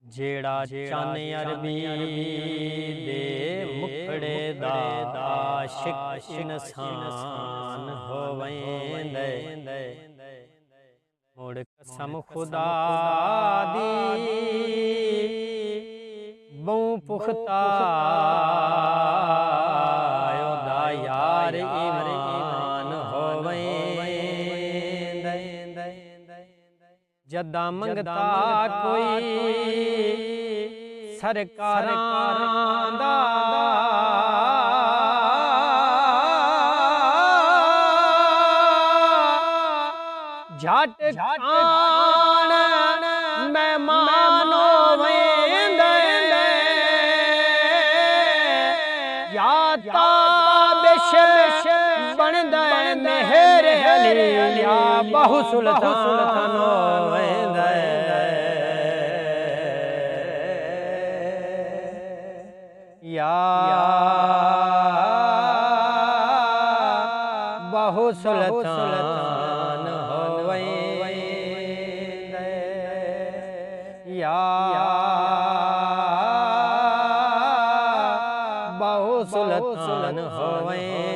जेड़ा चन अरबी दे मुखड़े दा आशिक इंसान होवेंदे मुड़ कसम खुदा दी बहु पुख्ता ओदा यार ईमान होवेंदे जदा मंगता कोई सरकारां दा झट आन मेहमान होवेंदे या ताबिश बनदे मेहर अली या बहु सुल्तान होवेंदे या बहु सुल्तान होवेंदे या बहु सुल्तान होवेंदे।